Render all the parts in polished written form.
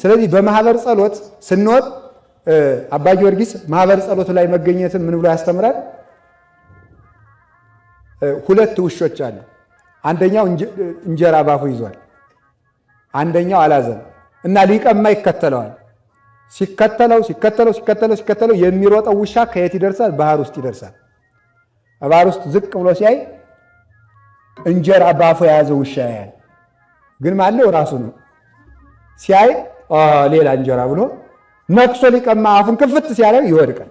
ስለዚህ በማህበር ጸሎት ስንወጥ አባ ጊዮርጊስ ማህበር ጸሎት ላይ መገኘትን ምን ብሎ ያስተምራል? ሁለት ውሾች አሉ። አንደኛው እንጀራ ባፉ ይዟል፣ አንደኛው አላዘም እና ሊቀማ ይከተለዋል። ሲከተለው የሚሮጠው ውሻ ከየት ይደርሳል? ባህር ውስጥ ይደርሳል። ባህር ውስጥ ዝቅ ብሎ ሲያይ እንጀራ ባፉ የያዘ ውሻ ያያል። ግን ማነው? ራሱ ነው። ሲያይ ሌላ እንጀራ ብሎ ነክሶ ሊቀማ አፉን ክፍት ሲያደርግ ይወድቃል።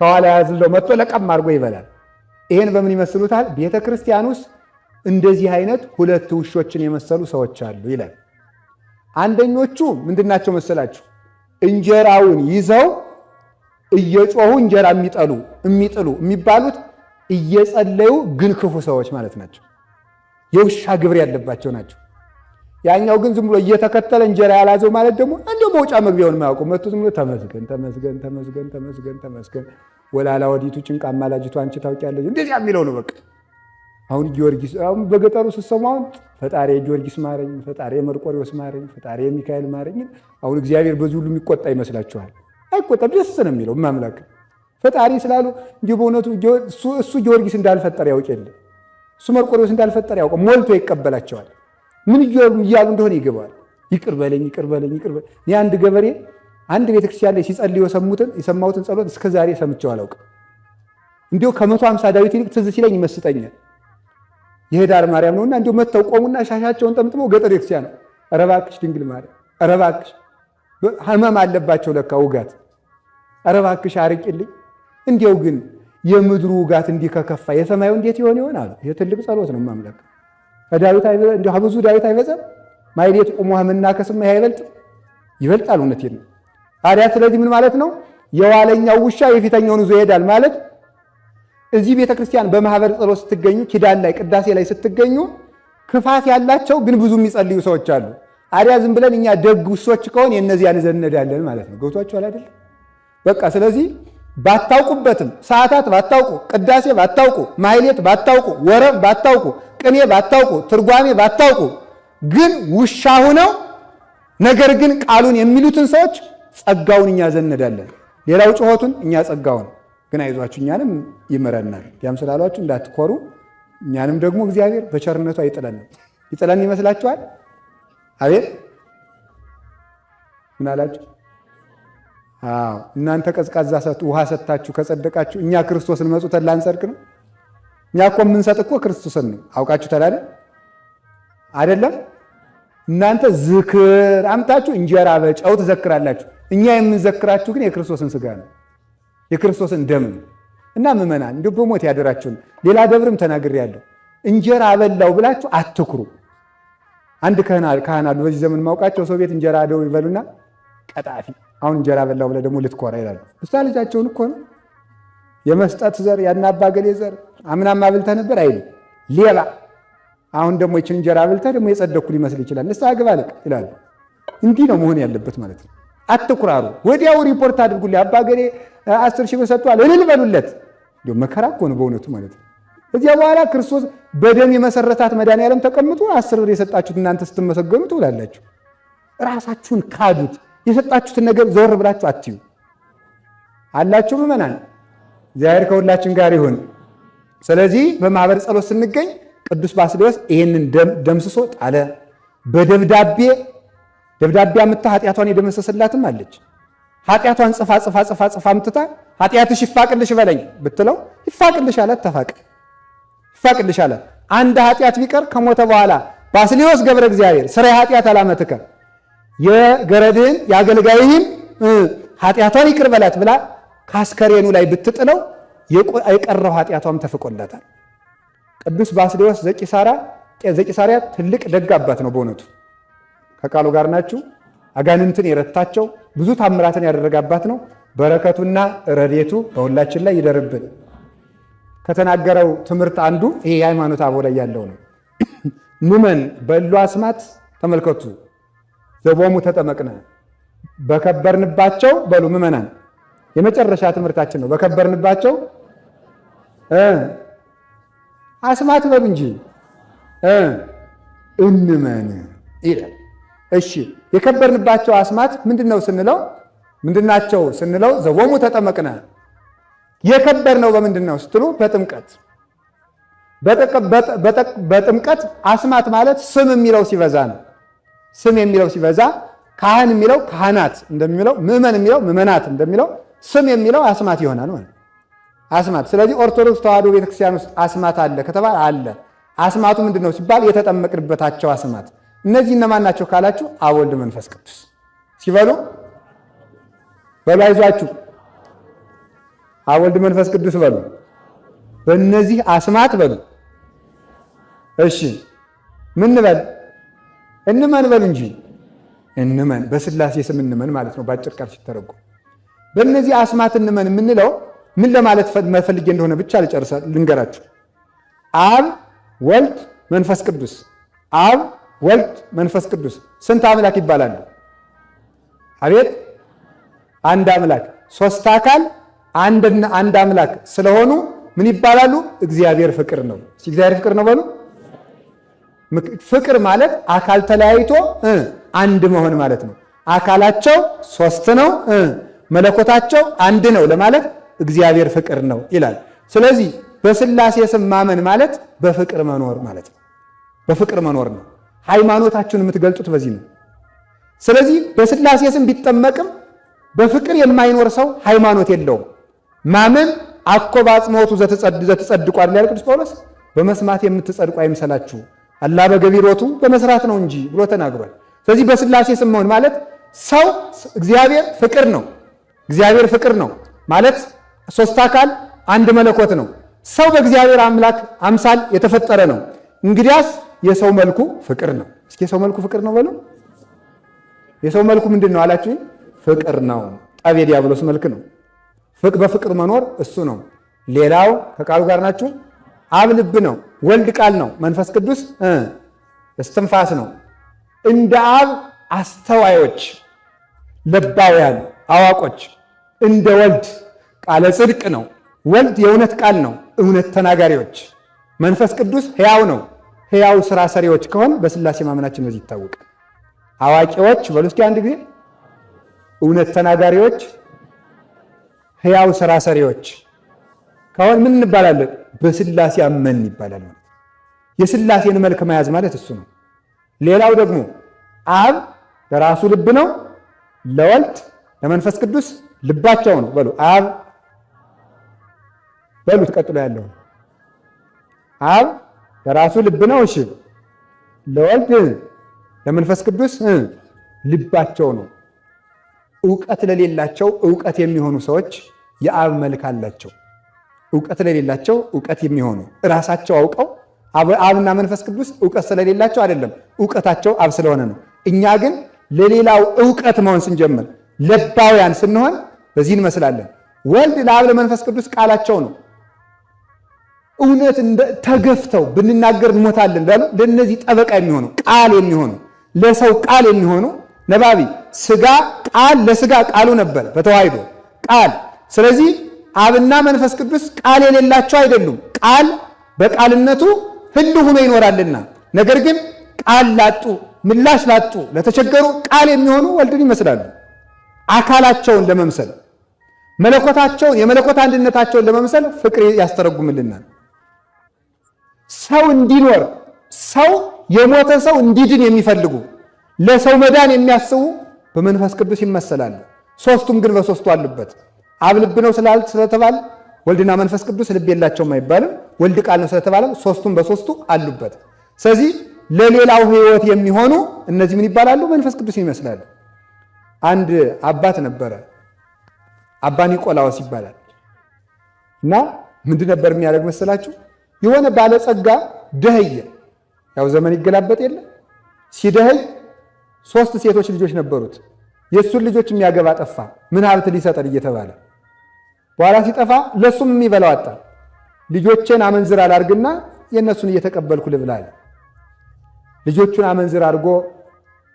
ከኋላ ያዝለው መጥቶ ለቀም አድርጎ ይበላል። ይሄን በምን ይመስሉታል? ቤተ ክርስቲያን ውስጥ እንደዚህ አይነት ሁለት ውሾችን የመሰሉ ሰዎች አሉ ይላል። አንደኞቹ ምንድናቸው መሰላችሁ? እንጀራውን ይዘው እየጮሁ እንጀራ የሚጥሉ የሚባሉት እየጸለዩ ግን ክፉ ሰዎች ማለት ናቸው። የውሻ ግብር ያለባቸው ናቸው። ያኛው ግን ዝም ብሎ እየተከተለ እንጀራ ያላዘው ማለት ደግሞ እንደው መውጫ መግቢያውን የማያውቁ መጥቶ ዝም ብሎ ተመስገን ወላላ ወዲቱ ጭንቃ ማላጅቱ አንቺ ታውቂያለሽ እንደዚህ የሚለው ነው። በቃ አሁን ጊዮርጊስ አሁን በገጠሩ ስትሰማው ፈጣሪ ጊዮርጊስ ማረኝ፣ ፈጣሪ መርቆሪዎስ ማረኝ፣ ፈጣሪ ሚካኤል ማረኝ። አሁን እግዚአብሔር በዚህ ሁሉ የሚቆጣ ይመስላችኋል? አይቆጣም። ደስ ነው የሚለው ማምላክ ፈጣሪ ስላሉ እንጂ በእውነቱ እሱ ጊዮርጊስ እንዳልፈጠረ ያውቅ የለ እሱ መርቆሪዎስ እንዳልፈጠረ ያውቅ ሞልቶ ይቀበላቸዋል። ምን እያሉ እንደሆነ ይገባል። ይቅር በለኝ። እኔ አንድ ገበሬ አንድ ቤተክርስቲያን ላይ ሲጸልዩ የሰማሁትን ጸሎት እስከ ዛሬ ሰምቼው አላውቅም። እንዲሁ ከ150 ዳዊት ይልቅ ትዝ ሲለኝ ይመስጠኛል። የህዳር ማርያም ነውና እንዲሁ መተው ቆሙና ሻሻቸውን ጠምጥመው ገጠር ቤተክርስቲያን ነው። ኧረ እባክሽ ድንግል ማርያም፣ ኧረ እባክሽ ህመም አለባቸው ለካ ውጋት፣ ኧረ እባክሽ አርቂልኝ። እንዲያው ግን የምድሩ ውጋት እንዲህ ከከፋ የሰማዩ እንዴት ይሆን አሉ። ይሄ ትልቅ ጸሎት ነው ማምላክ ከዳዊት እንዲሁ ብዙ ዳዊት አይበዛም? ማይሌት ቆሞ መናከስም ይበልጣል። እውነቴን ነው። ታዲያ ስለዚህ ምን ማለት ነው? የዋለኛው ውሻ የፊተኛውን ይዞ ይሄዳል ማለት እዚህ ቤተክርስቲያን በማህበር ጸሎት ስትገኙ፣ ኪዳን ላይ ቅዳሴ ላይ ስትገኙ ክፋት ያላቸው ግን ብዙ የሚጸልዩ ሰዎች አሉ። አዲያ ዝም ብለን እኛ ደግ ውሾች ከሆን የእነዚያን ይዘን እንሄዳለን ማለት ነው። ገብቷችኋል አይደል? በቃ ስለዚህ ባታውቁበትም ሰዓታት ባታውቁ፣ ቅዳሴ ባታውቁ፣ ማህሌት ባታውቁ፣ ወረብ ባታውቁ፣ ቅኔ ባታውቁ፣ ትርጓሜ ባታውቁ ግን ውሻ ሆነው ነገር ግን ቃሉን የሚሉትን ሰዎች ጸጋውን እኛ ዘነዳለን። ሌላው ጩኸቱን እኛ ጸጋውን ግን አይዟችሁ እኛንም ይመረናል። ያም ስላሏችሁ እንዳትኮሩ፣ እኛንም ደግሞ እግዚአብሔር በቸርነቱ አይጥለንም። ይጥለን ይመስላችኋል? አቤት ምን አላችሁ? እናንተ ቀዝቃዛ ውሃ ሰጥታችሁ ከጸደቃችሁ እኛ ክርስቶስን መጹተን ላንጸድቅ ነው? እኛ እኮ የምንሰጥ እኮ ክርስቶስን ነው። አውቃችሁ ተላለ አይደለም? እናንተ ዝክር አምጣችሁ እንጀራ በጨው ትዘክራላችሁ። እኛ የምንዘክራችሁ ግን የክርስቶስን ስጋ ነው፣ የክርስቶስን ደም ነው። እና ምእመናን እንዲሁ በሞት ያደራችሁን ሌላ ደብርም ተናግሬያለሁ። እንጀራ በላው ብላችሁ አትኩሩ። አንድ ካህን አሉ በዚህ ዘመን ማውቃቸው ሰው ቤት እንጀራ አደው ይበሉና ቀጣፊ አሁን እንጀራ በላው ብለህ ደግሞ ልትኮራ ይላሉ። እሷ ልጃቸውን እኮ ነው የመስጠት ዘር ያናባ ገሌ ዘር አምናማ አብልተህ ነበር አይሉ ሌባ አሁን ደግሞ ይችን እንጀራ አብልተህ ደግሞ የጸደኩ ሊመስል ይችላል። ንስሐ ግባ ልቅ ይላሉ። እንዲህ ነው መሆን ያለበት ማለት ነው። አትኩራሩ። ወዲያው ሪፖርት አድርጉልኝ አባ ገሌ 10 ሺህ ብር ሰጥቷል እልል በሉለት። እንዲሁ መከራ እኮ ነው በእውነቱ ማለት ነው። እዚያ በኋላ ክርስቶስ በደም የመሰረታት መድኃኒዓለም ተቀምጦ 10 ብር የሰጣችሁት እናንተ ስትመሰገኑ ትውላላችሁ። ራሳችሁን ካዱት። የሰጣችሁትን ነገር ዘወር ብላችሁ አትዩ አላችሁ ምእመናን። እግዚአብሔር ከሁላችን ጋር ይሁን። ስለዚህ በማህበር ጸሎት ስንገኝ ቅዱስ ባስልዮስ ይህንን ደምስሶ ጣለ። በደብዳቤ አምጥታ ኃጢአቷን የደመሰሰላትም አለች። ኃጢአቷን ጽፋ አምጥታ ኃጢአትሽ ይፋቅልሽ በለኝ ብትለው ይፋቅልሽ አላት። ይፋቅልሽ አላት። አንድ ኃጢአት ቢቀር ከሞተ በኋላ ባስልዮስ ገብረ እግዚአብሔር ስራይ ኃጢአት አላመትከ የገረድህን የአገልጋይህን ኃጢአቷን ይቅር በላት ብላ ካስከሬኑ ላይ ብትጥለው የቀረው ኃጢአቷም ተፍቆላታል። ቅዱስ ባስልዮስ ዘቂሳርያ ትልቅ ደግ አባት ነው በእውነቱ። ከቃሉ ጋር ናችሁ። አጋንንትን የረታቸው ብዙ ታምራትን ያደረገ አባት ነው። በረከቱና ረድኤቱ በሁላችን ላይ ይደርብን። ከተናገረው ትምህርት አንዱ ይሄ የሃይማኖት አበው ላይ ያለው ነው። ምመን በሉ አስማት ተመልከቱ ዘቦሙ ተጠመቅነ በከበርንባቸው በሉ ምመናን የመጨረሻ ትምህርታችን ነው። በከበርንባቸው አስማት በሉ እንጂ እንመን ይላል። እሺ የከበርንባቸው አስማት ምንድነው ስንለው ምንድናቸው ስንለው ዘወሙ ተጠመቅነ የከበርነው በምንድነው ስትሉ በጥምቀት በጥምቀት አስማት ማለት ስም የሚለው ሲበዛ ነው። ስም የሚለው ሲበዛ ካህን የሚለው ካህናት እንደሚለው ምእመን የሚለው ምእመናት እንደሚለው ስም የሚለው አስማት ይሆናል ማለት አስማት። ስለዚህ ኦርቶዶክስ ተዋሕዶ ቤተክርስቲያን ውስጥ አስማት አለ ከተባለ አለ። አስማቱ ምንድነው ሲባል የተጠመቅንበታቸው አስማት። እነዚህ እነማን ናቸው ካላችሁ አብ ወልድ መንፈስ ቅዱስ ሲበሉ በሉ አይዟችሁ አብ ወልድ መንፈስ ቅዱስ በሉ። በእነዚህ አስማት በሉ። እሺ ምን በል እንመን በሉ እንጂ እንመን። በስላሴ ስም እንመን ማለት ነው በአጭር ቃል ሲተረጎም። በእነዚህ አስማት እንመን የምንለው ምን ለማለት መፈልጌ እንደሆነ ብቻ ልንገራችሁ። አብ ወልድ መንፈስ ቅዱስ አብ ወልድ መንፈስ ቅዱስ ስንት አምላክ ይባላሉ? አቤት አንድ አምላክ። ሶስት አካል አንድ አምላክ ስለሆኑ ምን ይባላሉ? እግዚአብሔር ፍቅር ነው። እግዚአብሔር ፍቅር ነው በሉ። ፍቅር ማለት አካል ተለያይቶ አንድ መሆን ማለት ነው። አካላቸው ሶስት ነው፣ መለኮታቸው አንድ ነው ለማለት እግዚአብሔር ፍቅር ነው ይላል። ስለዚህ በስላሴ ስም ማመን ማለት በፍቅር መኖር ማለት ነው። በፍቅር መኖር ነው። ሃይማኖታችሁን የምትገልጡት በዚህ ነው። ስለዚህ በስላሴ ስም ቢጠመቅም በፍቅር የማይኖር ሰው ሃይማኖት የለውም። ማመን አኮ በአጽምዖቱ ዘትጸድቁ አይደል ቅዱስ ጳውሎስ? በመስማት የምትጸድቁ አይምሰላችሁ አላ በገቢሮቱ በመስራት ነው እንጂ ብሎ ተናግሯል። ስለዚህ በስላሴ ስም መሆን ማለት ሰው እግዚአብሔር ፍቅር ነው። እግዚአብሔር ፍቅር ነው ማለት ሶስት አካል አንድ መለኮት ነው። ሰው በእግዚአብሔር አምላክ አምሳል የተፈጠረ ነው። እንግዲያስ የሰው መልኩ ፍቅር ነው። እስኪ የሰው መልኩ ፍቅር ነው በሉ። የሰው መልኩ ምንድን ነው አላችሁ? ፍቅር ነው። ጠብ የዲያብሎስ መልክ ነው። በፍቅር መኖር እሱ ነው። ሌላው ከቃሉ ጋር ናችሁ። አብ ልብ ነው፣ ወልድ ቃል ነው፣ መንፈስ ቅዱስ እስትንፋስ ነው። እንደ አብ አስተዋዮች ለባውያን አዋቆች፣ እንደ ወልድ ቃለ ጽድቅ ነው። ወልድ የእውነት ቃል ነው፣ እውነት ተናጋሪዎች። መንፈስ ቅዱስ ሕያው ነው፣ ሕያው ስራ ሰሪዎች ከሆን በስላሴ ማመናችን በዚህ ይታወቃል። አዋቂዎች በሉ እስኪ አንድ ጊዜ፣ እውነት ተናጋሪዎች፣ ሕያው ስራ ሰሪዎች ከሆን ምን እንባላለን? በስላሴ አመን ይባላል። የስላሴን መልክ መያዝ ማለት እሱ ነው። ሌላው ደግሞ አብ ለራሱ ልብ ነው፣ ለወልድ ለመንፈስ ቅዱስ ልባቸው ነው። በሉ አብ በሉት። ቀጥሎ ያለው አብ ለራሱ ልብ ነው። እሺ ለወልድ ለመንፈስ ቅዱስ ልባቸው ነው። ዕውቀት ለሌላቸው ዕውቀት የሚሆኑ ሰዎች የአብ መልክ አላቸው። ዕውቀት ለሌላቸው ዕውቀት የሚሆኑ ራሳቸው አውቀው አብና መንፈስ ቅዱስ ዕውቀት ስለሌላቸው አይደለም፣ ዕውቀታቸው አብ ስለሆነ ነው። እኛ ግን ለሌላው ዕውቀት መሆን ስንጀምር ለባውያን ስንሆን በዚህ እንመስላለን። ወልድ ለአብ ለመንፈስ ቅዱስ ቃላቸው ነው። እውነት ተገፍተው ብንናገር እንሞታለን እንዳሉ ለእነዚህ ጠበቃ የሚሆኑ ቃል የሚሆኑ ለሰው ቃል የሚሆኑ ነባቢ ሥጋ ቃል ለሥጋ ቃሉ ነበር በተዋሕዶ ቃል። ስለዚህ አብና መንፈስ ቅዱስ ቃል የሌላቸው አይደሉም። ቃል በቃልነቱ ሕልው ሆኖ ይኖራልና፣ ነገር ግን ቃል ላጡ ምላሽ ላጡ ለተቸገሩ ቃል የሚሆኑ ወልድን ይመስላሉ። አካላቸውን ለመምሰል መለኮታቸውን የመለኮት አንድነታቸውን ለመምሰል ፍቅር ያስተረጉምልናል። ሰው እንዲኖር ሰው የሞተ ሰው እንዲድን የሚፈልጉ ለሰው መዳን የሚያስቡ በመንፈስ ቅዱስ ይመሰላሉ። ሦስቱም ግን በሦስቱ አሉበት። አብ ልብ ነው ስለተባለ ወልድና መንፈስ ቅዱስ ልብ የላቸውም አይባልም። ወልድ ቃል ነው ስለተባለ ሦስቱም በሦስቱ አሉበት። ስለዚህ ለሌላው ሕይወት የሚሆኑ እነዚህ ምን ይባላሉ? መንፈስ ቅዱስ ይመስላሉ። አንድ አባት ነበረ፣ አባ ኒቆላዎስ ይባላል። እና ምንድን ነበር የሚያደርግ መሰላችሁ? የሆነ ባለጸጋ ደህየ። ያው ዘመን ይገላበጥ የለ ሲደህይ 3 ሴቶች ልጆች ነበሩት። የእሱን ልጆች የሚያገባ ጠፋ። ምን ሀብት ሊሰጠን እየተባለ በኋላ ሲጠፋ ለሱም የሚበላው አጣ። ልጆቼን አመንዝር አላርግና የእነሱን እየተቀበልኩ ልብላል። ልጆቹን አመንዝር አድርጎ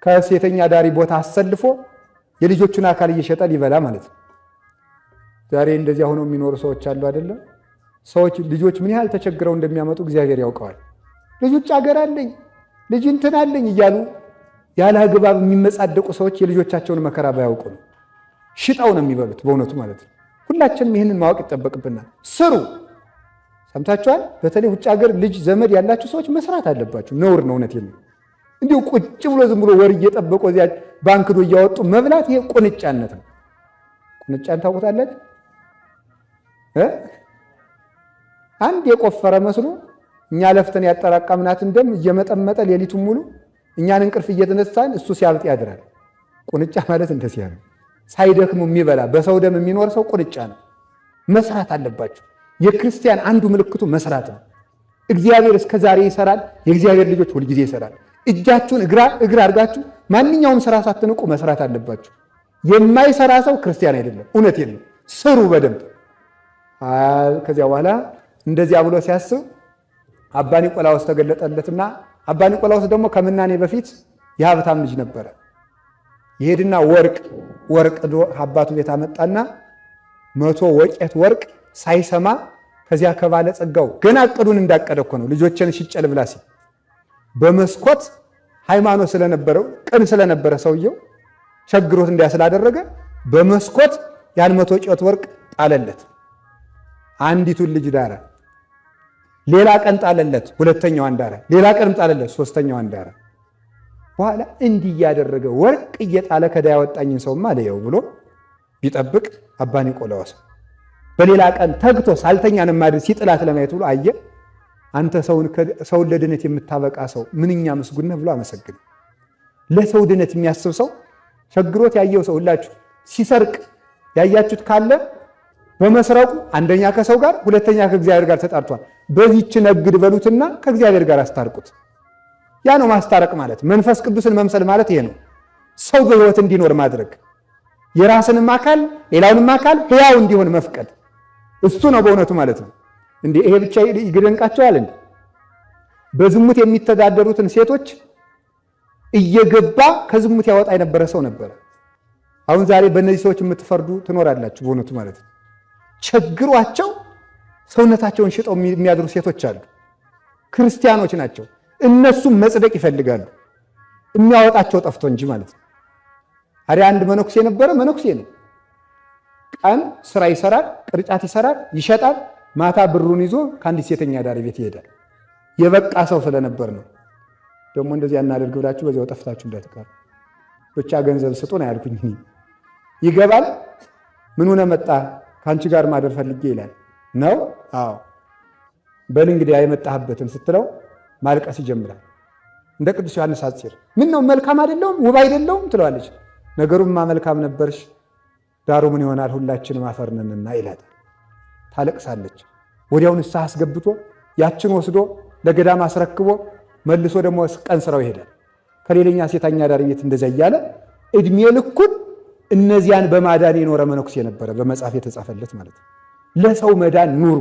ከሴተኛ ዳሪ ቦታ አሰልፎ የልጆቹን አካል እየሸጠ ሊበላ ማለት ነው። ዛሬ እንደዚያ ሆነው የሚኖሩ ሰዎች አሉ አይደለም? ሰዎች ልጆች ምን ያህል ተቸግረው እንደሚያመጡ እግዚአብሔር ያውቀዋል። ልጅ ውጭ ሀገር አለኝ ልጅ እንትን አለኝ እያሉ ያለ አግባብ የሚመጻደቁ ሰዎች የልጆቻቸውን መከራ ባያውቁ ነው። ሽጣው ነው የሚበሉት በእውነቱ ማለት ነው። ሁላችንም ይህንን ማወቅ ይጠበቅብናል። ስሩ። ሰምታችኋል። በተለይ ውጭ ሀገር ልጅ ዘመድ ያላችሁ ሰዎች መስራት አለባችሁ። ነውር ነው። እውነቴን ነው። እንዲሁ ቁጭ ብሎ ዝም ብሎ ወር እየጠበቁ እዚያ ባንክ ዶ እያወጡ መብላት ይሄ ቁንጫነት ነው። ቁንጫን ታውቁታላችሁ? አንድ የቆፈረ መስሎ እኛ ለፍተን ያጠራቀምናትን ደም እየመጠመጠ ሌሊቱን ሙሉ እኛን እንቅልፍ እየተነሳን እሱ ሲያብጥ ያድራል። ቁንጫ ማለት እንደዚህ ነው። ሳይደክሙ የሚበላ በሰው ደም የሚኖር ሰው ቁንጫ ነው። መስራት አለባችሁ። የክርስቲያን አንዱ ምልክቱ መስራት ነው። እግዚአብሔር እስከ ዛሬ ይሰራል። የእግዚአብሔር ልጆች ሁልጊዜ ይሰራል። እጃችሁን እግር አድርጋችሁ ማንኛውም ስራ ሳትንቁ መስራት አለባችሁ። የማይሰራ ሰው ክርስቲያን አይደለም። እውነቴን ነው። ስሩ በደንብ። ከዚያ በኋላ እንደዚያ ብሎ ሲያስብ አባ ኒቆላዎስ ተገለጠለትና አባ ኒቆላዎስ ደግሞ ከምናኔ በፊት የሀብታም ልጅ ነበረ። ይሄድና ወርቅ ዶ አባቱ ቤት አመጣና 100 ወቄት ወርቅ ሳይሰማ ከዚያ ከባለ ጸጋው ገና እቅዱን እንዳቀደ እኮ ነው ልጆችን ሽጨል ብላ ሲል በመስኮት ሃይማኖት ስለነበረው ቅን ስለነበረ ሰውየው ቸግሮት እንዲያስላደረገ በመስኮት ያን 100 ወቄት ወርቅ ጣለለት። አንዲቱን ልጅ ዳረ። ሌላ ቀን ጣለለት፣ ሁለተኛዋን ዳረ። ሌላ ቀንም ጣለለት፣ ሶስተኛዋን ዳረ። በኋላ እንዲህ ያደረገ ወርቅ እየጣለ ከዳ ያወጣኝን ሰውማ ለየው ብሎ ቢጠብቅ አባ ኒቆላዎስ በሌላ ቀን ተግቶ ሳልተኛን ማድር ሲጥላት ለማየት ብሎ አየ። አንተ ሰውን ለድነት የምታበቃ ሰው ምንኛ ምስጉን ነህ ብሎ አመሰግነ። ለሰው ድነት የሚያስብ ሰው ቸግሮት ያየው ሰው ሁላችሁ ሲሰርቅ ያያችሁት ካለ በመስረቁ አንደኛ ከሰው ጋር ሁለተኛ ከእግዚአብሔር ጋር ተጣርቷል። በዚህች ነግድ በሉትና ከእግዚአብሔር ጋር አስታርቁት። ያ ነው ማስታረቅ ማለት። መንፈስ ቅዱስን መምሰል ማለት ይሄ ነው። ሰው በሕይወት እንዲኖር ማድረግ፣ የራስንም አካል ሌላውንም አካል ሕያው እንዲሆን መፍቀድ፣ እሱ ነው በእውነቱ ማለት ነው። እንዴ ይሄ ብቻ ይግደንቃቸዋል እንዴ? በዝሙት የሚተዳደሩትን ሴቶች እየገባ ከዝሙት ያወጣ የነበረ ሰው ነበረ። አሁን ዛሬ በእነዚህ ሰዎች የምትፈርዱ ትኖራላችሁ በእውነቱ ማለት ነው። ቸግሯቸው ሰውነታቸውን ሽጠው የሚያድሩ ሴቶች አሉ። ክርስቲያኖች ናቸው። እነሱም መጽደቅ ይፈልጋሉ። የሚያወጣቸው ጠፍቶ እንጂ ማለት ነው። አዲያ አንድ መነኩሴ ነበረ። መነኩሴ ነው። ቀን ስራ ይሰራል፣ ቅርጫት ይሰራል፣ ይሸጣል። ማታ ብሩን ይዞ ከአንዲት ሴተኛ ዳሪ ቤት ይሄዳል። የበቃ ሰው ስለነበር ነው። ደግሞ እንደዚህ እናደርግ ብላችሁ በዚያው ጠፍታችሁ እንዳትቀሩ ብቻ ገንዘብ ስጡ ነው ያልኩኝ። ይገባል። ምን ሆነ መጣ? ከአንቺ ጋር ማደር ፈልጌ ይላል። ነው? አዎ። በል እንግዲህ የመጣህበትን ስትለው ማልቀስ ይጀምራል። እንደ ቅዱስ ዮሐንስ አጽር ምን ነው መልካም አይደለሁም ውብ አይደለሁም ትለዋለች። ነገሩማ መልካም ነበርሽ፣ ዳሩ ምን ይሆናል ሁላችንም አፈር ነንና ይላታል። ታለቅሳለች። ወዲያው ንስሐ አስገብቶ ያችን ወስዶ ለገዳም አስረክቦ መልሶ ደግሞ ቀን ስራው ይሄዳል። ከሌለኛ ሴተኛ ዳሪ ቤት እንደዚያ እያለ እድሜ ልኩን እነዚያን በማዳን የኖረ መነኩሴ ነበረ። በመጽሐፍ የተጻፈለት ማለት ነው። ለሰው መዳን ኑሩ።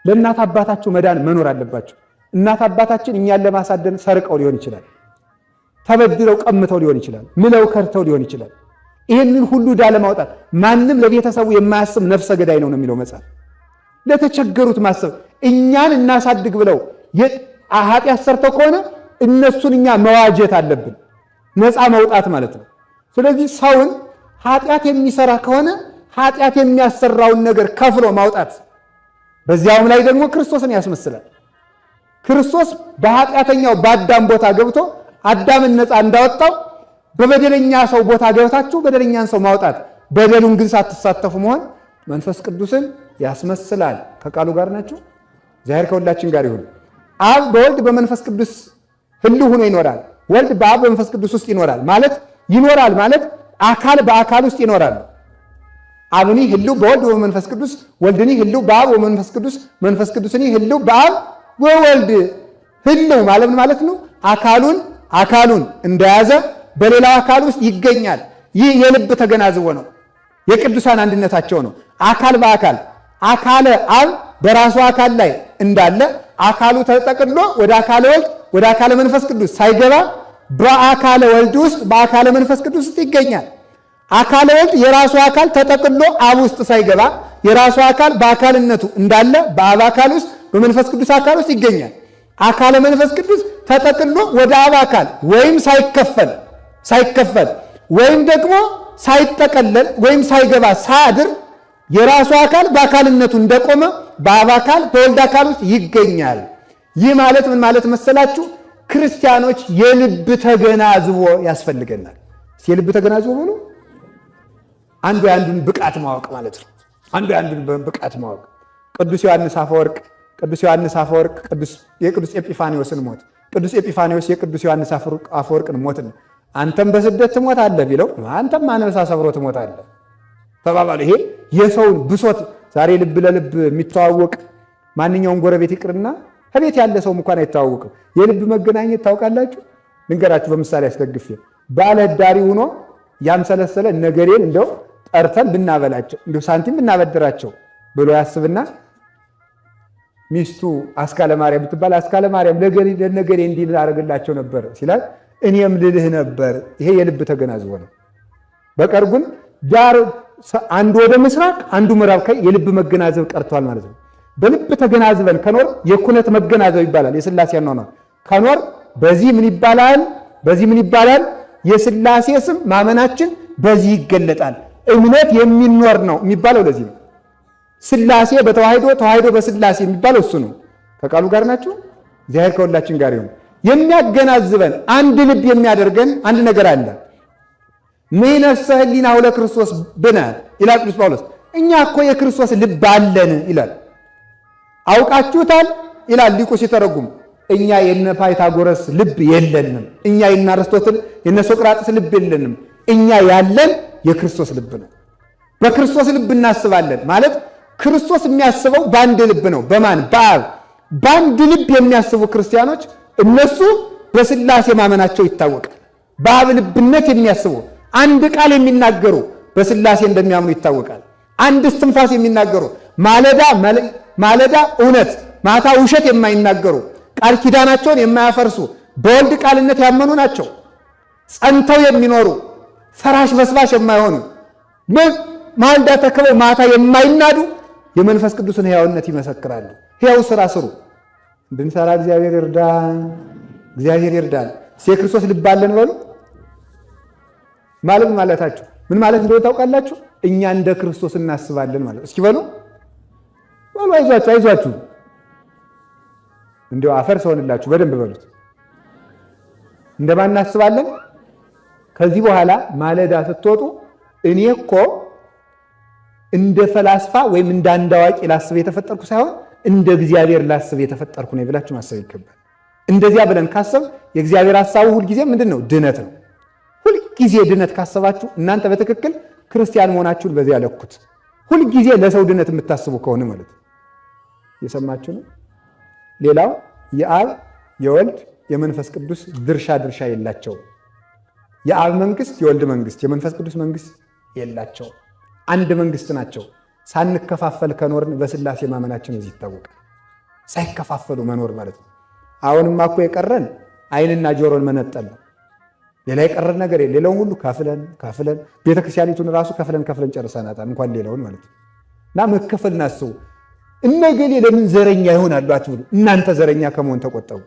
ለእናት አባታችሁ መዳን መኖር አለባችሁ። እናት አባታችን እኛን ለማሳደን ሰርቀው ሊሆን ይችላል፣ ተበድለው ቀምተው ሊሆን ይችላል፣ ምለው ከርተው ሊሆን ይችላል። ይህንን ሁሉ ዕዳ ለማውጣት ማንም ለቤተሰቡ የማያስብ ነፍሰ ገዳይ ነው የሚለው መጽሐፍ። ለተቸገሩት ማሰብ እኛን እናሳድግ ብለው ኃጢአት ሰርተው ከሆነ እነሱን እኛ መዋጀት አለብን፣ ነፃ መውጣት ማለት ነው። ስለዚህ ሰውን ኃጢአት የሚሰራ ከሆነ ኃጢአት የሚያሰራውን ነገር ከፍሎ ማውጣት፣ በዚያውም ላይ ደግሞ ክርስቶስን ያስመስላል። ክርስቶስ በኃጢአተኛው በአዳም ቦታ ገብቶ አዳምን ነፃ እንዳወጣው በበደለኛ ሰው ቦታ ገብታችሁ በደለኛን ሰው ማውጣት፣ በደሉን ግን ሳትሳተፉ መሆን መንፈስ ቅዱስን ያስመስላል። ከቃሉ ጋር ናቸው። እግዚአብሔር ከሁላችን ጋር ይሁን። አብ በወልድ በመንፈስ ቅዱስ ህልው ሆኖ ይኖራል። ወልድ በአብ በመንፈስ ቅዱስ ውስጥ ይኖራል ማለት አካል በአካል ውስጥ ይኖራል። አብኒ ህልው በወልድ በመንፈስ ቅዱስ፣ ወልድኒ ህልው በአብ በመንፈስ ቅዱስ፣ መንፈስ ቅዱስኒ ህልው በአብ በወልድ ህልው ማለት ነው። አካሉን እንደያዘ በሌላው አካል ውስጥ ይገኛል። ይህ የልብ ተገናዝቦ ነው። የቅዱሳን አንድነታቸው ነው። አካል በአካል አካለ አብ በራሱ አካል ላይ እንዳለ አካሉ ተጠቅሎ ወደ አካለ ወልድ ወደ አካለ መንፈስ ቅዱስ ሳይገባ በአካለ ወልድ ውስጥ በአካለ መንፈስ ቅዱስ ውስጥ ይገኛል። አካለ ወልድ የራሱ አካል ተጠቅሎ አብ ውስጥ ሳይገባ የራሱ አካል በአካልነቱ እንዳለ በአብ አካል ውስጥ በመንፈስ ቅዱስ አካል ውስጥ ይገኛል። አካለ መንፈስ ቅዱስ ተጠቅሎ ወደ አብ አካል ወይም ሳይከፈል ሳይከፈል ወይም ደግሞ ሳይጠቀለል ወይም ሳይገባ ሳያድር የራሱ አካል በአካልነቱ እንደቆመ በአብ አካል በወልድ አካል ውስጥ ይገኛል። ይህ ማለት ምን ማለት መሰላችሁ? ክርስቲያኖች የልብ ተገናዝቦ ያስፈልገናል። የልብ ተገናዝቦ ብሎ አንዱ የአንዱን ብቃት ማወቅ ማለት ነው። አንዱ የአንዱን ብቃት ማወቅ ቅዱስ ዮሐንስ አፈወርቅ የቅዱስ ኤጲፋኒዎስን ሞት፣ ቅዱስ ኤጲፋኒዎስ የቅዱስ ዮሐንስ አፈወርቅን ሞት ነው። አንተም በስደት ትሞታለህ ቢለው አንተም አንበሳ ሰብሮ ትሞታለህ ተባባሉ። ይሄ የሰውን ብሶት ዛሬ ልብ ለልብ የሚተዋወቅ ማንኛውም ጎረቤት ይቅርና ከቤት ያለ ሰው እንኳን አይተዋወቅም። የልብ መገናኘት ታውቃላችሁ? ልንገራችሁ በምሳሌ አስደግፌ። ባለ ዳሪ ሆኖ ያምሰለሰለ ነገሬን እንደው ጠርተን ብናበላቸው እንደው ሳንቲም ብናበድራቸው ብሎ ያስብና ሚስቱ አስካለ ማርያም ብትባል አስካለ ማርያም ለነገሬ እንዲህ ላደርግላቸው ነበር ሲላት እኔም ልልህ ነበር። ይሄ የልብ ተገናዝቦ ነው። በቀር ግን ዳር አንዱ ወደ ምስራቅ አንዱ ምዕራብ የልብ መገናዘብ ቀርቷል ማለት ነው። በልብ ተገናዝበን ከኖር የኩነት መገናዘብ ይባላል። የሥላሴ ነው ከኖር በዚህ ምን ይባላል? የሥላሴ ስም ማመናችን በዚህ ይገለጣል። እምነት የሚኖር ነው የሚባለው ለዚህ ነው። ሥላሴ በተዋህዶ ተዋህዶ በሥላሴ የሚባለው እሱ ነው። ከቃሉ ጋር ናቸው። እግዚአብሔር ከሁላችን ጋር ይሁን። የሚያገናዝበን አንድ ልብ የሚያደርገን አንድ ነገር አለ። ምይነሰ ህሊናሁ ለክርስቶስ ብነ ይላል ቅዱስ ጳውሎስ። እኛ እኮ የክርስቶስ ልብ አለን ይላል። አውቃችሁታል ይላል ሊቁ ሲተረጉም። እኛ የነ ፓይታጎረስ ልብ የለንም። እኛ የነ አርስቶትል የነ ሶቅራጥስ ልብ የለንም። እኛ ያለን የክርስቶስ ልብ ነው። በክርስቶስ ልብ እናስባለን ማለት ክርስቶስ የሚያስበው በአንድ ልብ ነው። በማን? በአብ። በአንድ ልብ የሚያስቡ ክርስቲያኖች እነሱ በሥላሴ ማመናቸው ይታወቃል። በአብ ልብነት የሚያስቡ አንድ ቃል የሚናገሩ በሥላሴ እንደሚያምኑ ይታወቃል። አንድ እስትንፋስ የሚናገሩ ማለዳ እውነት ማታ ውሸት የማይናገሩ ቃል ኪዳናቸውን የማያፈርሱ በወልድ ቃልነት ያመኑ ናቸው። ጸንተው የሚኖሩ ፈራሽ በስባሽ የማይሆኑ ማልዳ ተክበው ማታ የማይናዱ የመንፈስ ቅዱስን ሕያውነት ይመሰክራሉ። ሕያው ስራ ስሩ እንድንሰራ እግዚአብሔር ይርዳን። እግዚአብሔር ይርዳን። የክርስቶስ ልብ አለን በሉ ማለት ማለታችሁ ምን ማለት እንደሆነ ታውቃላችሁ? እኛ እንደ ክርስቶስ እናስባለን ማለት እስኪ በሉ። አይዟችሁ እንደው አፈር ሰውንላችሁ በደንብ በሉት። እንደማን እናስባለን? ከዚህ በኋላ ማለዳ ስትወጡ እኔ እኮ እንደ ፈላስፋ ወይም እንደ አንድ አዋቂ ላስብ የተፈጠርኩ ሳይሆን እንደ እግዚአብሔር ላስብ የተፈጠርኩ ነው ብላችሁ ማሰብ ይገባል። እንደዚያ ብለን ካሰብ የእግዚአብሔር ሐሳቡ ሁልጊዜ ምንድን ነው? ድነት ነው። ሁልጊዜ ድነት ካሰባችሁ እናንተ በትክክል ክርስቲያን መሆናችሁን በዚያ ለኩት። ሁልጊዜ ለሰው ድነት የምታስቡ ከሆነ ማለት ነው። የሰማችሁ ነው። ሌላው የአብ የወልድ የመንፈስ ቅዱስ ድርሻ የላቸው። የአብ መንግስት፣ የወልድ መንግስት፣ የመንፈስ ቅዱስ መንግስት የላቸው። አንድ መንግስት ናቸው። ሳንከፋፈል ከኖርን በሥላሴ ማመናችን እዚህ ይታወቃል። ሳይከፋፈሉ መኖር ማለት ነው። አሁንማ እኮ የቀረን ዓይንና ጆሮን መነጠል ነው። ሌላ የቀረን ነገር የለም። ሌላውን ሁሉ ካፍለን ቤተክርስቲያኒቱን ራሱ ከፍለን ጨርሰናታል፣ እንኳን ሌላውን ማለት ነው። እና መከፈል እናስቡ። እነገሌ ለምን ዘረኛ ይሆናሉ አትብሉ። እናንተ ዘረኛ ከመሆን ተቆጠቡ።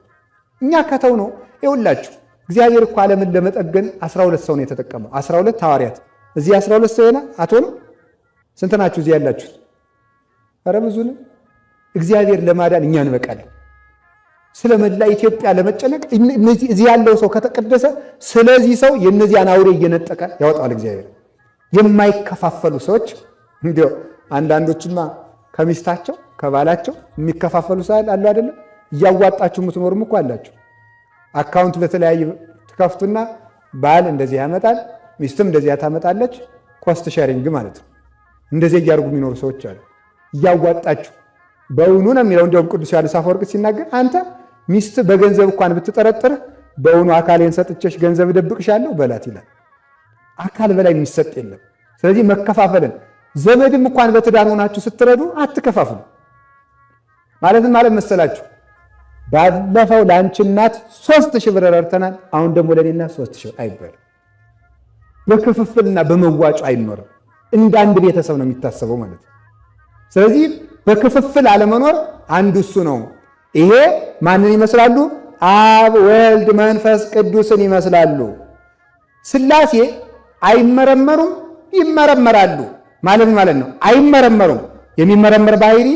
እኛ ከተው ነው። ይኸውላችሁ እግዚአብሔር እኮ ዓለምን ለመጠገን 12 ሰው ነው የተጠቀመው። 12 ሐዋርያት። እዚህ 12 ሰው የሆነ አትሆኑ? ስንት ናችሁ እዚህ ያላችሁት? ኧረ ብዙ ነው። እግዚአብሔር ለማዳን እኛ እንበቃለን። ስለ መላ ኢትዮጵያ ለመጨነቅ እዚህ ያለው ሰው ከተቀደሰ ስለዚህ ሰው የእነዚያን አውሬ እየነጠቀ ያወጣዋል እግዚአብሔር። የማይከፋፈሉ ሰዎች እንዲያው አንዳንዶችማ ከሚስታቸው ከባላቸው የሚከፋፈሉ ሰው አሉ አይደለም? እያዋጣችሁ የምትኖርም እኮ አላችሁ። አካውንት በተለያየ ትከፍቱና ባል እንደዚህ ያመጣል፣ ሚስትም እንደዚህ ታመጣለች። ኮስት ሼሪንግ ማለት ነው። እንደዚህ እያደረጉ የሚኖሩ ሰዎች አሉ። እያዋጣችሁ በእውኑ ነው የሚለው። እንዲያውም ቅዱስ ዮሐንስ አፈወርቅ ሲናገር አንተ ሚስት በገንዘብ እንኳን ብትጠረጥር በእውኑ አካሌን ሰጥቼሽ ገንዘብ እደብቅሻለሁ በላት ይላል። አካል በላይ የሚሰጥ የለም። ስለዚህ መከፋፈልን ዘመድም እንኳን በትዳር ሆናችሁ ስትረዱ አትከፋፍሉ። ማለትም ማለት መሰላችሁ ባለፈው ለአንቺ እናት 3000 ብር ረድተናል፣ አሁን ደግሞ ለኔና 3000 አይባልም። በክፍፍልና በመዋጮ አይኖርም። እንደ አንድ ቤተሰብ ነው የሚታሰበው ማለት ነው። ስለዚህ በክፍፍል አለመኖር አንዱ እሱ ነው። ይሄ ማንን ይመስላሉ? አብ ወልድ መንፈስ ቅዱስን ይመስላሉ። ሥላሴ አይመረመሩም፣ ይመረመራሉ ማለት ነው። አይመረመሩም፣ የሚመረመር ባህሪ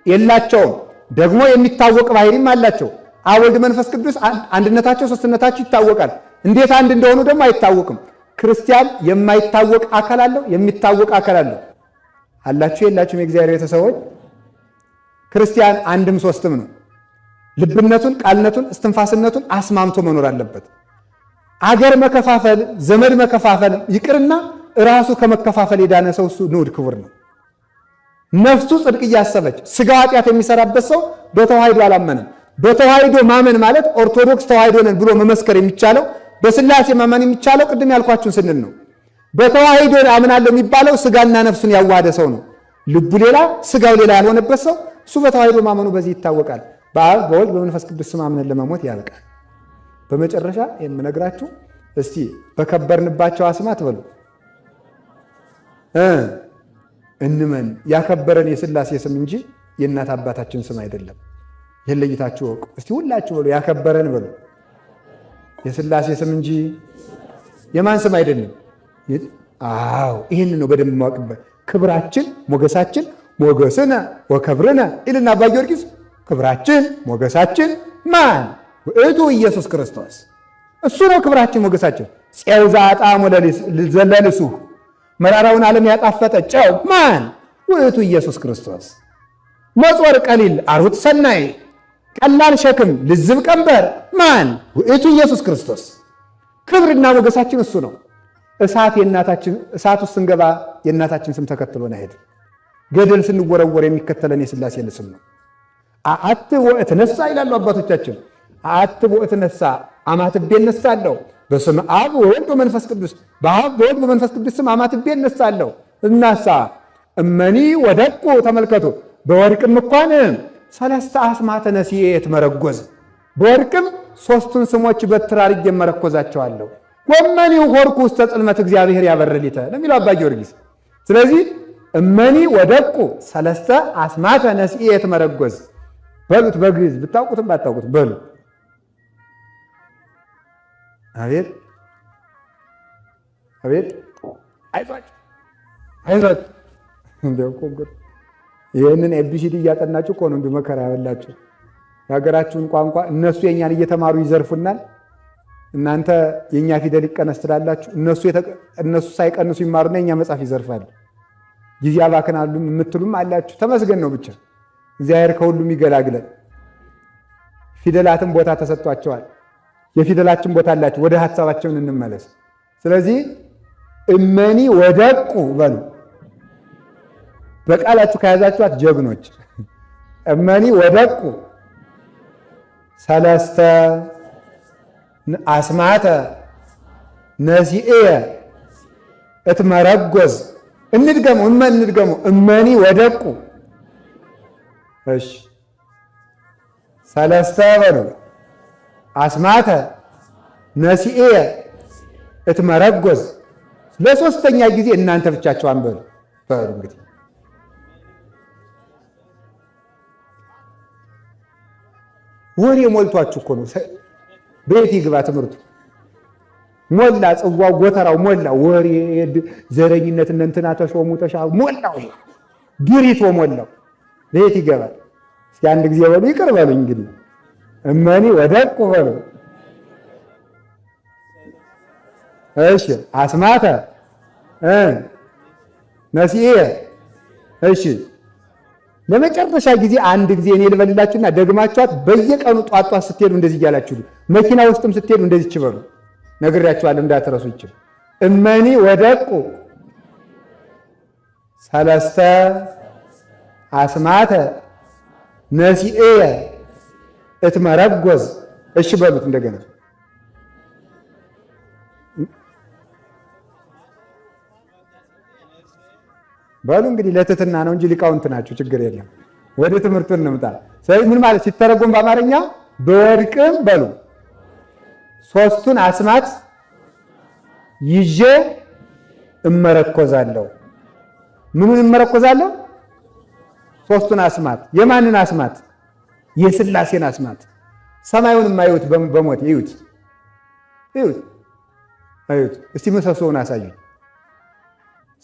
የላቸውም። ደግሞ የሚታወቅ ባህሪም አላቸው። አብ ወልድ መንፈስ ቅዱስ አንድነታቸው ሦስትነታቸው ይታወቃል። እንዴት አንድ እንደሆኑ ደግሞ አይታወቅም። ክርስቲያን የማይታወቅ አካል አለው፣ የሚታወቅ አካል አለው። አላችሁ የላችሁም? የእግዚአብሔር ቤተሰቦች ክርስቲያን አንድም ሦስትም ነው። ልብነቱን፣ ቃልነቱን፣ እስትንፋስነቱን አስማምቶ መኖር አለበት። አገር መከፋፈል፣ ዘመድ መከፋፈል ይቅርና ራሱ ከመከፋፈል የዳነ ሰው እሱ ንዑድ ክቡር ነው። ነፍሱ ጽድቅ እያሰበች ሥጋ ኃጢአት የሚሰራበት ሰው በተዋሕዶ አላመነም። በተዋሕዶ ማመን ማለት ኦርቶዶክስ ተዋሕዶ ነን ብሎ መመስከር የሚቻለው በሥላሴ ማመን የሚቻለው ቅድም ያልኳችሁን ስንል ነው። በተዋሕዶ አምናለሁ የሚባለው ሥጋና ነፍሱን ያዋሃደ ሰው ነው። ልቡ ሌላ ሥጋው ሌላ ያልሆነበት ሰው እሱ በተዋሕዶ ማመኑ በዚህ ይታወቃል። በአብ በወልድ በመንፈስ ቅዱስ ስም አምነን ለመሞት ያበቃል። በመጨረሻ የምነግራችሁ እስቲ በከበርንባቸው አስማት በሉ እንመን። ያከበረን የሥላሴ ስም እንጂ የእናት አባታችን ስም አይደለም። ይህን ለይታችሁ ወቁ። እስቲ ሁላችሁ በሉ ያከበረን በሉ የሥላሴ ስም እንጂ የማን ስም አይደለም። አዎ ይህን ነው በደንብ ማወቅበት። ክብራችን ሞገሳችን ሞገስነ ወከብርነ ይልና አባ ጊዮርጊስ ክብራችን ሞገሳችን ማን? ውእቱ ኢየሱስ ክርስቶስ። እሱ ነው ክብራችን ሞገሳችን። ፄው ዘአጣዕሞ ለልሱ መራራውን ዓለም ያጣፈጠ ጨው ማን? ውእቱ ኢየሱስ ክርስቶስ። መጾር ቀሊል አርሁት ሰናይ ቀላል ሸክም ልዝብ ቀንበር ማን? ውእቱ ኢየሱስ ክርስቶስ። ክብርና ሞገሳችን እሱ ነው። እሳት ውስጥ ስንገባ የእናታችን ስም ተከትሎን አይሄድም። ገደል ስንወረወር የሚከተለን የሥላሴ ስም ነው። አአት ወእትነሣ ይላሉ አባቶቻችን። አአት ወእትነሣ አማትቤ እነሳለሁ በስመ አብ ወወልድ ወመንፈስ ቅዱስ። በአብ በወልድ በመንፈስ ቅዱስ ስም አማትቤ እነሳለሁ። እናሳ እመኒ ወደቁ ተመልከቱ። በወርቅም እንኳን ሰለስተ አስማተ ነሲኤ የትመረጎዝ በወርቅም ሦስቱን ስሞች በትር አድርጌ እመረኮዛቸዋለሁ። ወመኒ ሆርኩ ውስተ ጽልመት እግዚአብሔር ያበርሊተ ለሚለው አባ ጊዮርጊስ። ስለዚህ እመኒ ወደቁ ሰለስተ አስማተ ነሲኤ የትመረጎዝ በሉት። በግዕዝ ብታውቁትም ባታውቁት በሉ። አቤት አቤት አይዟችሁ አይዟችሁ። እንደው ኮንጎር ይህንን ኤቢሲዲ እያጠናችሁ እኮ ነው እንዲሁ መከራ ያበላችሁ። የሀገራችሁን ቋንቋ እነሱ የኛን እየተማሩ ይዘርፉናል። እናንተ የኛ ፊደል ይቀነስ ትላላችሁ። እነሱ ሳይቀንሱ ይማሩና የኛ መጽሐፍ ይዘርፋሉ። ጊዜ አባክናሉ የምትሉም አላችሁ። ተመስገን ነው ብቻ እግዚአብሔር ከሁሉም ይገላግለን። ፊደላትን ቦታ ተሰጥቷቸዋል። የፊደላችን ቦታ አላቸው። ወደ ሐሳባቸውን እንመለስ። ስለዚህ እመኒ ወደቁ በሉ። በቃላችሁ ከያዛችኋት ጀግኖች። እመኒ ወደቁ ሰለስተ አስማተ ነሲኤ እትመረጎዝ። እንድገሙ እመኒ ወደቁ። እሺ ሰለስተ በሉ አስማተ ነሲኤ እትመረጎዝ። ለሶስተኛ ጊዜ እናንተ ብቻችሁ አንበሉ። እንግዲህ ወሬ ሞልቷችሁ እኮ ነው። ቤት ይግባ ትምህርቱ። ሞላ ጽዋው ጎተራው ሞላ። ወሬ ዘረኝነት እንትና ተሾሙ ተሻው ሞላው። ድሪቶ ሞላው። ቤት ይገባል። እስኪ አንድ ጊዜ በሉ ይቅር በሉ እንግዲህ እመኒ ወደቁ በሉ። እሺ አስማተ ነሲኤ። እሺ ለመጨረሻ ጊዜ አንድ ጊዜ እኔ ልበልላችሁና ደግማችኋት በየቀኑ ጧጧ ስትሄዱ እንደዚህ እያላችሁ መኪና ውስጥም ስትሄዱ እንደዚህ ይችበሉ። ነግሬያችኋለሁ እንዳትረሱ። ይችል እመኒ ወደቁ ሰለስተ አስማተ ነሲኤ እትመረጎዝ። እሺ በሉት እንደገና። በሉ እንግዲህ ለትትና ነው እንጂ ሊቃውንት ናቸው። ችግር የለም። ወደ ትምህርቱ እንምጣ። ስለዚህ ምን ማለት ሲተረጎም በአማርኛ በወርቅም በሉ ሦስቱን አስማት ይዤ እመረኮዛለሁ። ምኑን እመረኮዛለሁ? ሦስቱን አስማት። የማንን አስማት? የሥላሴን አስማት። ሰማዩን የማዩት በሞት ይዩት። አዩት እስቲ ምሰሶውን አሳዩ።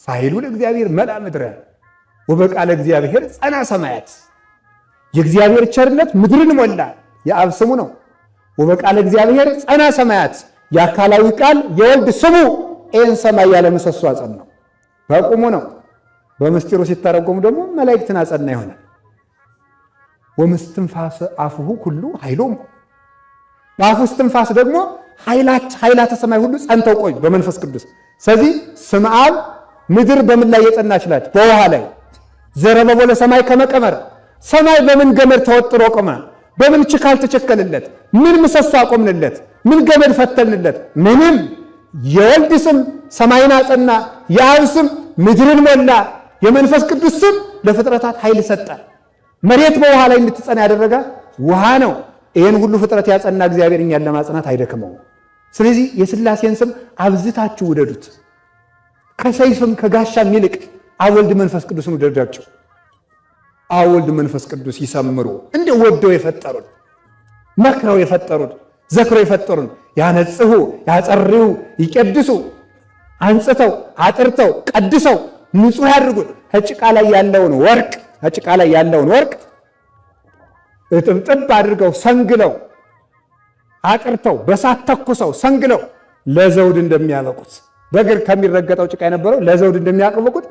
ሳይሉ ለእግዚአብሔር መላ ምድረ ወበቃለ እግዚአብሔር ጸና ሰማያት። የእግዚአብሔር ቸርነት ምድርን ሞላ። የአብ ስሙ ነው። ወበቃለ እግዚአብሔር ጸና ሰማያት፣ የአካላዊ ቃል የወልድ ስሙ ይህን ሰማይ ያለ ምሰሶ አጸናው። በቁሙ ነው። በምስጢሩ ሲተረጎሙ ደግሞ መላእክትን አጸና ይሆናል። ወምስትንፋሰ አፉሁ ሁሉ ኃይሎም፣ በአፉ እስትንፋስ ደግሞ ኃይላተ ሰማይ ሁሉ ጸንተው ቆዩ በመንፈስ ቅዱስ። ስለዚህ ስመ አብ ምድር በምን ላይ የጸናች ናት? በውሃ ላይ። ዘረበቦ ለሰማይ ከመቀመር፣ ሰማይ በምን ገመድ ተወጥሮ ቆመ? በምን ችካል ተቸከልለት? ምን ምሰሶ አቆምንለት? ምን ገመድ ፈተልንለት? ምንም። የወልድ ስም ሰማይን አጸና፣ የአብ ስም ምድርን ሞላ፣ የመንፈስ ቅዱስ ስም ለፍጥረታት ኃይል ሰጠ። መሬት በውሃ ላይ እንድትጸና ያደረጋ ውሃ ነው። ይህን ሁሉ ፍጥረት ያጸና እግዚአብሔር እኛን ለማጽናት አይደክመውም። ስለዚህ የሥላሴን ስም አብዝታችሁ ውደዱት። ከሰይፍም ከጋሻም ይልቅ አብ ወልድ መንፈስ ቅዱስን ውደዷቸው። አብ ወልድ መንፈስ ቅዱስ ይሰምሩ፣ እንደ ወደው የፈጠሩን መክረው የፈጠሩን ዘክረው የፈጠሩን ያነጽሁ ያጸርዩ ይቀድሱ፣ አንጽተው አጥርተው ቀድሰው ንጹሕ ያድርጉን። ከጭቃ ላይ ያለውን ወርቅ እጥብጥብ አድርገው ሰንግለው አጥርተው በሳት ተኩሰው ሰንግለው ለዘውድ እንደሚያበቁት በእግር ከሚረገጠው ጭቃ የነበረው ለዘውድ እንደሚያቀበቁት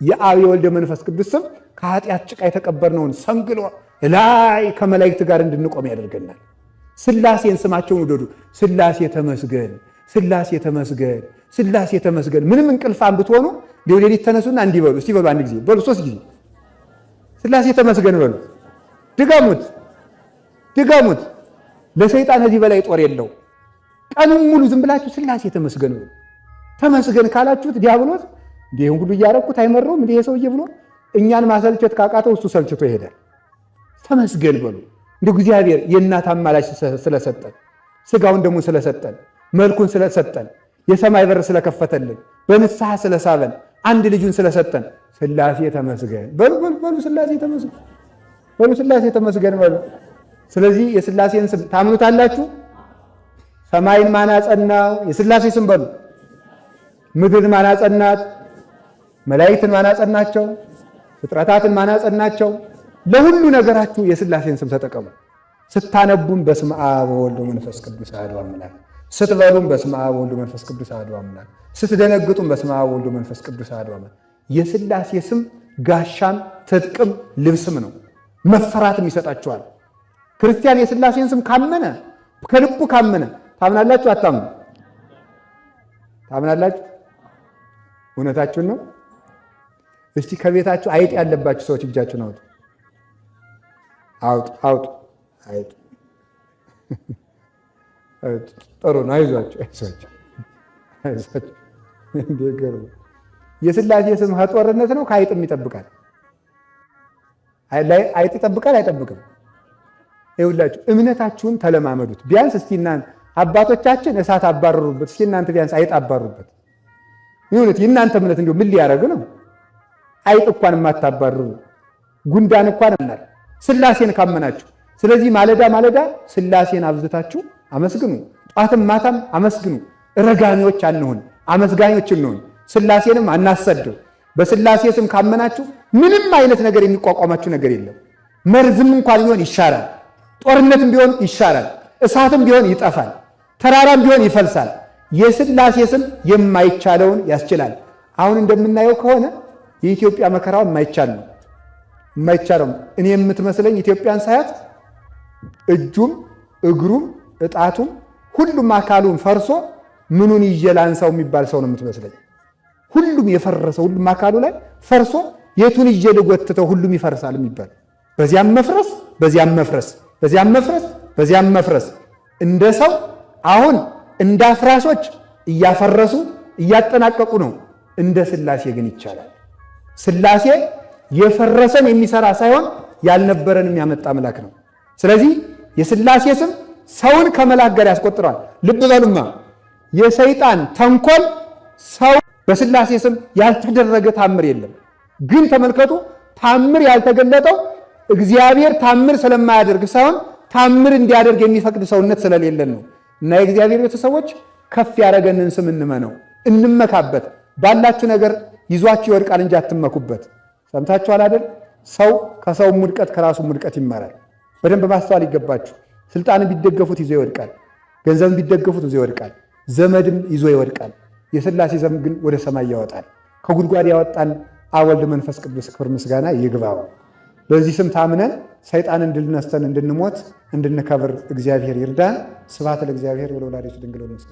የአብ የወልድ መንፈስ ቅዱስ ስም ከኃጢአት ጭቃ የተቀበርነውን ሰንግሎ ላይ ከመላእክት ጋር እንድንቆም ያደርገናል። ሥላሴን ስማቸውን ውደዱ። ሥላሴ ተመስገን፣ ሥላሴ ተመስገን፣ ሥላሴ ተመስገን። ምንም እንቅልፋን ብትሆኑ ሌሊት ተነሱና እንዲህ በሉ። እስቲ በሉ፣ አንድ ጊዜ በሉ፣ 3 ጊዜ ሥላሴ ተመስገን በሉ። ድገሙት። ለሰይጣን ከዚህ በላይ ጦር የለው። ቀኑን ሙሉ ዝም ብላችሁ ሥላሴ ተመስገን በሉ። ተመስገን ካላችሁት ዲያብሎስ እንዲህ ሁሉ እያረኩት አይመረውም እንዲህ የሰውዬ ብሎ እኛን ማሰልቸት ካቃተው እሱ ሰልችቶ ይሄዳል። ተመስገን በሉ። እንደ እግዚአብሔር የእናት አማላጅ ስለሰጠን፣ ስጋውን ደግሞ ስለሰጠን፣ መልኩን ስለሰጠን፣ የሰማይ በር ስለከፈተልን፣ በንስሐ ስለሳበን፣ አንድ ልጁን ስለሰጠን ሥላሴ ተመስገን በሉ። ሥላሴ ተመስገን በሉ። ሥላሴ ተመስገን በሉ። ስለዚህ የሥላሴን ስም ታምኑታላችሁ? ሰማይን ማን አጸናው? የሥላሴ ስም በሉ። ምድርን ማን አጸናት? መላእክትን ማን አጸናቸው? ፍጥረታትን ማን አጸናቸው? ለሁሉ ነገራችሁ የሥላሴን ስም ተጠቀሙ። ስታነቡም በስመ አብ ወወልድ ወመንፈስ ቅዱስ አሐዱ አምላክ፣ ስትበሉም በስመ አብ ወወልድ ወመንፈስ ቅዱስ አሐዱ አምላክ፣ ስትደነግጡም በስመ አብ ወወልድ ወመንፈስ ቅዱስ አሐዱ አምላክ። የሥላሴ ስም ጋሻም ትጥቅም ልብስም ነው። መፈራትም ይሰጣችኋል። ክርስቲያን የሥላሴን ስም ካመነ ከልቡ ካመነ ታምናላችሁ? አታምኑ? ታምናላችሁ? እውነታችሁን ነው? እስቲ ከቤታችሁ አይጥ ያለባችሁ ሰዎች እጃችሁን አውጡ። አይጥ ጥሩ ነው። አይዟችሁ። የሥላሴ ስም ከጦርነት ነው ከአይጥም ይጠብቃል። አይጥ ይጠብቃል አይጠብቅም? ይኸውላችሁ እምነታችሁን ተለማመዱት። ቢያንስ እስቲ እናንተ አባቶቻችን እሳት አባረሩበት፣ እስቲ እናንተ ቢያንስ አይጥ አባሩበት። ይሁንት የእናንተ እምነት እንዲሁ ምን ሊያደርግ ነው? አይጥ እንኳን የማታባርሩ ጉንዳን እንኳን እናል ሥላሴን ካመናችሁ። ስለዚህ ማለዳ ሥላሴን አብዝታችሁ አመስግኑ። ጧትም ማታም አመስግኑ። ረጋሚዎች አንሁን፣ አመስጋኞች እንሁን። ሥላሴንም አናሰድው። በሥላሴ ስም ካመናችሁ ምንም አይነት ነገር የሚቋቋማችሁ ነገር የለም። መርዝም እንኳን ቢሆን ይሻራል። ጦርነትም ቢሆን ይሻራል። እሳትም ቢሆን ይጠፋል። ተራራም ቢሆን ይፈልሳል። የሥላሴ ስም የማይቻለውን ያስችላል። አሁን እንደምናየው ከሆነ የኢትዮጵያ መከራው የማይቻለው እኔ የምትመስለኝ ኢትዮጵያን ሳያት እጁም እግሩም እጣቱም ሁሉም አካሉን ፈርሶ ምኑን ይዤ ላንሳው የሚባል ሰው ነው የምትመስለኝ። ሁሉም የፈረሰ ሁሉም አካሉ ላይ ፈርሶ የቱን ይዤ ልጎትተው ሁሉም ይፈርሳል የሚባል በዚያም መፍረስ በዚያም መፍረስ በዚያም መፍረስ በዚያም መፍረስ እንደ ሰው አሁን እንደ አፍራሾች እያፈረሱ እያጠናቀቁ ነው። እንደ ሥላሴ ግን ይቻላል። ሥላሴ የፈረሰን የሚሰራ ሳይሆን ያልነበረን የሚያመጣ አምላክ ነው። ስለዚህ የሥላሴ ስም ሰውን ከመላክ ጋር ያስቆጥረዋል። ልብ በሉማ የሰይጣን ተንኮል ሰው በሥላሴ ስም ያልተደረገ ታምር የለም። ግን ተመልከቱ፣ ታምር ያልተገለጠው እግዚአብሔር ታምር ስለማያደርግ ሳይሆን ታምር እንዲያደርግ የሚፈቅድ ሰውነት ስለሌለን ነው። እና የእግዚአብሔር ቤተሰቦች ከፍ ያደረገንን ስም እንመነው፣ እንመካበት። ባላችሁ ነገር ይዟችሁ ይወድቃል እንጂ አትመኩበት። ሰምታችኋል አይደል? ሰው ከሰውም ውድቀት ከራሱም ውድቀት ይማራል። በደንብ ማስተዋል ይገባችሁ። ስልጣንን ቢደገፉት ይዞ ይወድቃል። ገንዘብን ቢደገፉት ይዞ ይወድቃል። ዘመድም ይዞ ይወድቃል። የሥላሴ ዘም ግን ወደ ሰማይ ያወጣል። ከጉድጓድ ያወጣን አብ ወልድ መንፈስ ቅዱስ ክብር ምስጋና ይግባው። በዚህ ስም ታምነን ሰይጣንን ድል ነስተን እንድንሞት እንድንከብር እግዚአብሔር ይርዳን። ስብሐት ለእግዚአብሔር ወለወላዲቱ ድንግል ወለመስቀሉ